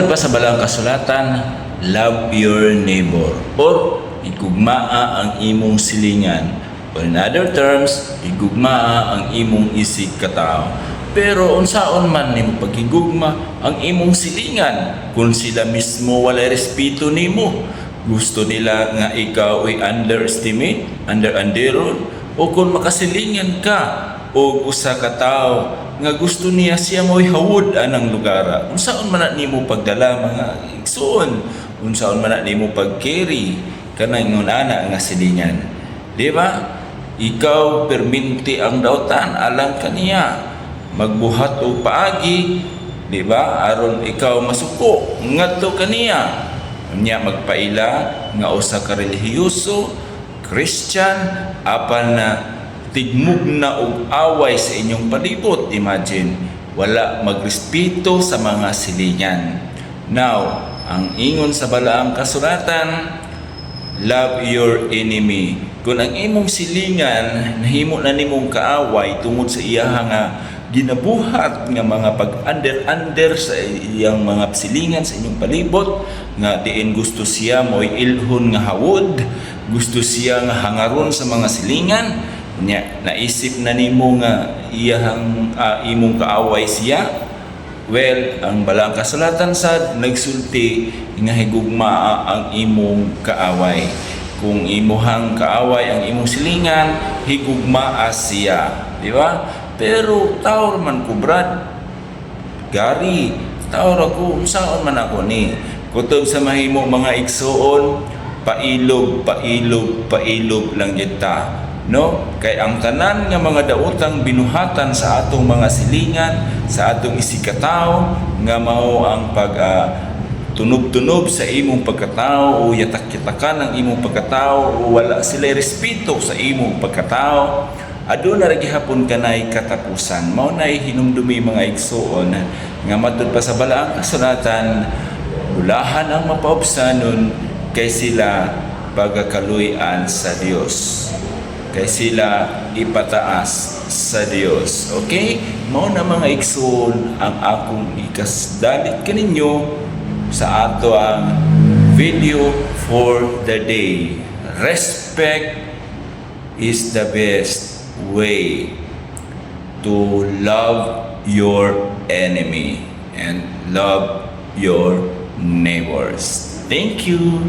Pa sa balang kasulatan, love your neighbor or igugmaa ang imong silingan. Or in other terms, igugmaa ang imong isig katao. Pero unsaon man nimo pagigugma ang imong silingan kung sila mismo walay respeto nimo? Gusto nila nga ikaw ay underestimate, underon, o kung makasilingan ka o usa ka tao nga gusto niya siya mo'y hawod anang lugar. Unsaon man na nimo pagdala mga igsoon, unsaon man na nimo pagcarry kanang ana nga silingan. Di ba? Ikaw perminti ang dautan alang kaniya magbuhat o paagi, di ba? Aron ikaw masuko ngadto kaniya. Nya magpaila nga usa ka relihiyoso, Christian, apan na tigmug na og away sa inyong palibot. Imagine, wala magrespeto sa mga silingan. Now, ang ingon sa balaang kasulatan, love your enemy. Kung ang imong silingan nahimo na nimong kaaway tungod sa iyaha nga ginabuhat nga mga pag-under sa iyang mga silingan sa inyong palibot, nga diin gusto siya mo'y ilhon nga hawod, gusto siya nga hangaron sa mga silingan, nya naisip na nimo nga iyang imong kaaway siya. Well, ang balang kasulatan sad nagsulti nga higugma ang imong kaaway. Kung imuhang kaaway ang imong silingan, higugma siya, di ba? Pero taor man ko, Brad, Gary, taor ako, unsaon man ako ni kutob sa mahimo mga igsoon, pailog lang kita. No? Kay ang tanan nga mga daotang binuhatan sa atong mga silingan, sa atong isikatao, nga mao ang pag tunob-tunob sa imong pagkatao o yatak-yatakan ang imong pagkatao o wala sila respeto sa imong pagkatao, aduna ra gihapon kanay katapusan. Mao nay hinumdumi mga igsoon nga matud pa sa balaang kasulatan, ulahan ang mapaubsanon kay sila pagakaluy-an sa Dios, kay sila ipataas sa Dios. Okay? Mao na mga igsoon ang akong ikasdalit kaninyo sa ato ang video for the day. Respect is the best way to love your enemy and love your neighbors. Thank you.